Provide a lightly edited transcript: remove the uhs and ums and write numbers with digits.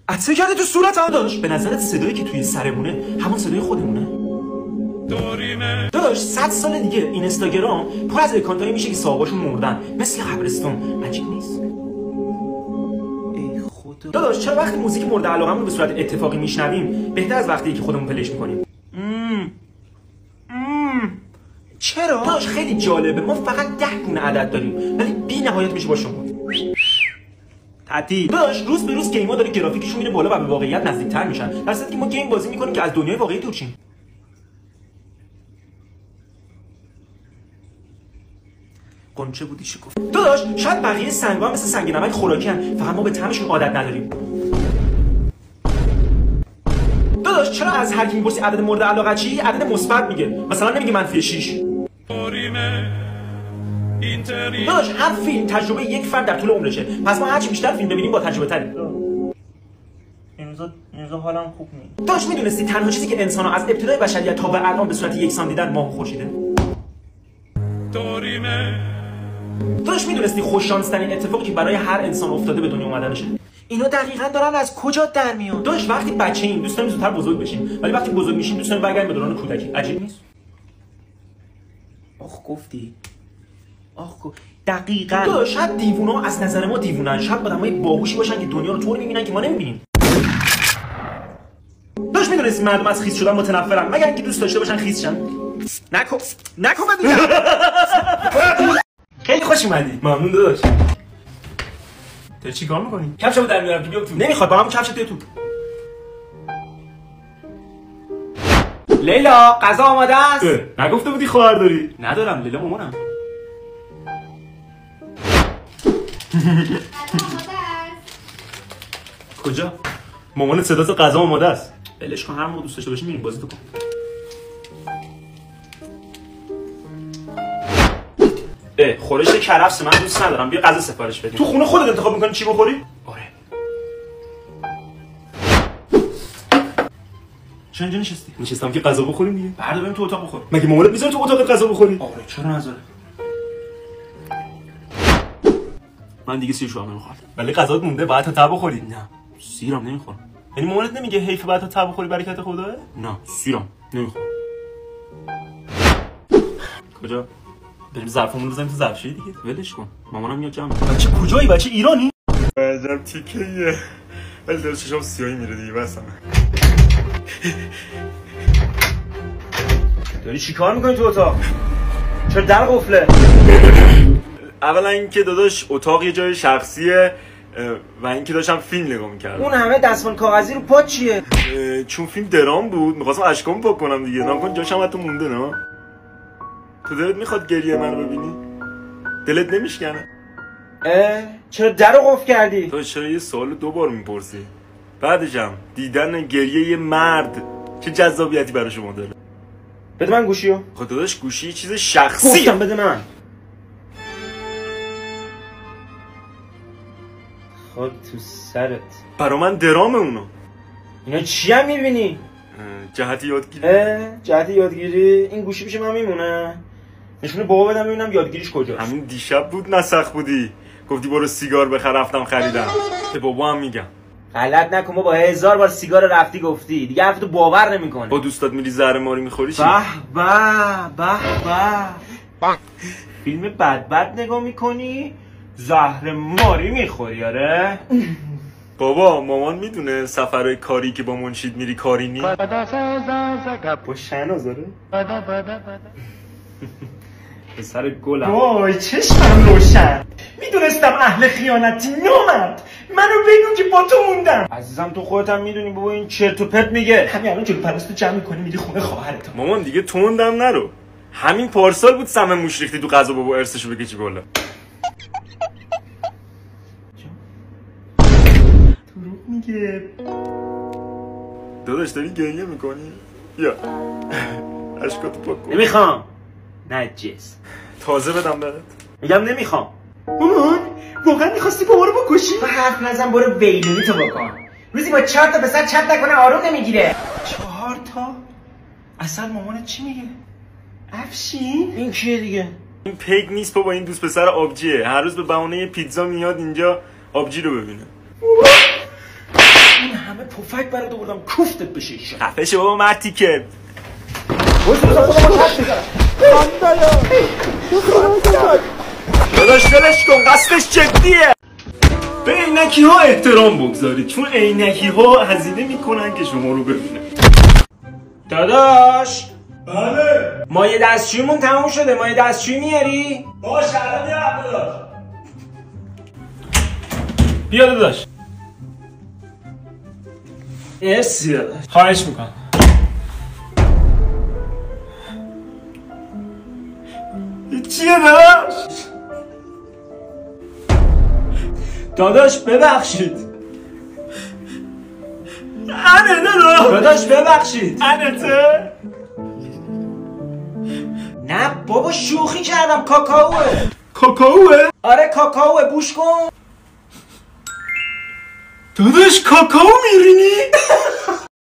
عطسه کرده تو صورتم داداش. به نظرت صدایی که توی سرمونه همون صدای خودمونه؟ داداش 100 سال دیگه اینستاگرام پر از اکانتایی میشه که صاحباشون مردن مثل قبرستون. عجیب نیست؟ ای خدا داداش چرا وقتی موزیک مورد علاقمون به صورت اتفاقی میشنویم بهتر از وقتی که خودمون پلیش میکنیم؟ چرا؟ داداش خیلی جالبه. ما فقط 10 گونه عدد داریم ولی بی نهایت میشه با شما. تعطیل. داداش روز به روز گیم‌ها داره گرافیکشون میره بالا و به واقعیت نزدیک‌تر میشن. در صورتی که ما گیم بازی میکنیم که از دنیای واقعی دور شیم. قنچه بودی شکفت. داداش شاید بقیه سنگ‌ها مثل سنگ نمک خوراکی ان، فقط ما به طعمشون عادت نداریم. داداش چرا از هر کی میپرسی عدد مورد علاقه چی؟ عدد مثبت میگه. مثلا نمیگه -6. داداش هر فیلم تجربه یک فرد در طول عمرشه. پس ما هرچی بیشتر فیلم ببینیم با تجربه تریم. امروز حالم خوب نیست. داداش میدونستی تنها چیزی که انسان‌ها از ابتدای بشریت تا به الان به صورت یکسان دیدن ماه و خورشیده؟ داداش میدونستی خوش شانس ترین اتفاقی که برای هر انسان افتاده به دنیا اومدنشه؟ اینا دقیقاً دارن از کجا در میان؟ داداش وقتی بچه‌ایم دوست داریم زودتر بزرگ بشیم، ولی وقتی بزرگ میشیم دوست داریم برگردیم به دوران کودکی. عجیب نیست؟ آخ گفتی. دقیقاً. داداش شاید دیوونا از نظر ما دیوونن، شاید آدمای باهوشی باشن که دنیا رو طور می‌بینن که ما نمی‌بینیم. داداش میدونستی مردم از خیس شدن متنفرن مگر اینکه دوست داشته باشن خیس شن؟ نکن ببینم. خیلی خوش اومدی. ممنون داداش. تو چیکار می‌کنی؟ کفشمو در میارم که بیام تو. نمیخواد با هم کفشت تو. لیلا غذا آماده است. نگفته بودی خواهر داری؟ ندارم لیلا مامانم. کجا؟ مامانت صدات غذا آماده است. ولش کن هر موقع دوست داشته باشی میریم بازی تو کن. خورش کرفس من دوست ندارم. بیا غذا سفارش بدیم. تو خونه خودت انتخاب میکنی چی بخوری؟ آره. چرا اینجا نشستی؟ نشستم که غذا بخوریم دیگه. بعد بریم تو اتاق بخور. مگه مامانت میذاره تو اتاق غذا بخوری؟ آره چرا نذاره؟ من دیگه سیر شوام نمیخوام. ولی غذات مونده باید تا بخوری. نه سیرم نمیخورم. یعنی مامانت نمیگه حیف بعد تا بخوری برکت خداه؟ نه سیرم نمیخورم. کجا؟ بریم ظرفمون رو بزنیم تو ظرفشویی دیگه. ولش کن. مامانم میاد جمع. بچه کجایی؟ بچه ایرانی؟ عجب تیکه‌ایه. ولی دل چشام سیاهی میره دیگه بس. داری چیکار میکنی تو اتاق؟ چرا در قفله؟ اولا اینکه داداش اتاق یه جای شخصیه و اینکه داشتم فیلم نگاه میکردم. اون همه دستمال کاغذی رو پات چیه؟ چون فیلم درام بود میخواستم اشکام پاک کنم دیگه. ناگهان جاشم حتی مونده. نه تو دلت میخواد گریه منو ببینی؟ دلت نمیشکنه؟ چرا در رو قفل کردی؟ تو چرا یه سوالو 2 بار میپرسی؟ بعدشم دیدن گریه یه مرد چه جذابیتی برای شما داره؟ بده من گوشیو. خب داداش گوشی چیز شخصیه. گفتم بده من. خب تو سرت. برا من درامه اونا. اینا چی هم میبینی؟ جهت یادگیری. جهت یادگیری؟ این گوشی پیش من میمونه؟ نشونه بابا بدم ببینم یادگیریش کجاست. همین دیشب بود نسخ بودی گفتی برو سیگار بخر رفتم خریدم. به بابا هم میگم. غلط نکن با 1000 بار سیگار رفتی گفتی دیگه حرفتو باور نمیکنه. با دوستات میری زهر ماری میخوری چی؟ به فیلم بد نگاه میکنی زهر ماری میخوری. آره بابا مامان میدونه سفرهای کاری که با منشید میری کاری نی؟ با شناز داره؟ پسر گلم. وای چشمم روشن. میدونستم اهل خیانتی نامرد. منو بگو که با تو موندم. عزیزم تو خودت هم میدونی بابا این چرت و پرت میگه. همین الان جلو پرستو جمع میکنی میری خونه خواهرت. مامان دیگه توندم نرو. همین پارسال بود سم موش ریختی تو غذا بابا ارثشو بکشی بالا. دروغ میگه. داداش داری گریه میکنی؟ بیا اشکاتو پاک کن. نمیخوام. نجس. تازه بدم بهت. میگم نمیخوام. مامان واقعا میخواستی بابا رو بکشی؟ تو حرف نزن برو ویلونی تو بکن. روزی با 4 تا پسر چت نکنه آروم نمیگیره. 4 تا؟ اصلا مامانت چی میگه؟ افشین؟ این کیه دیگه؟ این پیگ نیست بابا این دوست پسر آبجیه. هر روز به بهونه پیتزا میاد اینجا آبجی رو ببینه. این همه پفک برات آوردم کوفتت بشه. خفه شو بابا مرتی که داداش دلش کن، قصدش جدیه. به عینکی ها احترام بگذارید چون عینکی ها هزینه میکنن که شما رو ببینن. داداش بله مایه دستشویمون تموم شده، مایه دستشویی میاری؟ باش الان میارم داداش. بیا داداش. مرسی داداش. خواهش میکنم. چیه داداش؟ داداش ببخشید. انه داداش ببخشید. انته؟ نه بابا شوخی کردم، کاکائوه. کاکائوه؟ آره کاکائوه، بوش کن. داداش کاکائو میرینی؟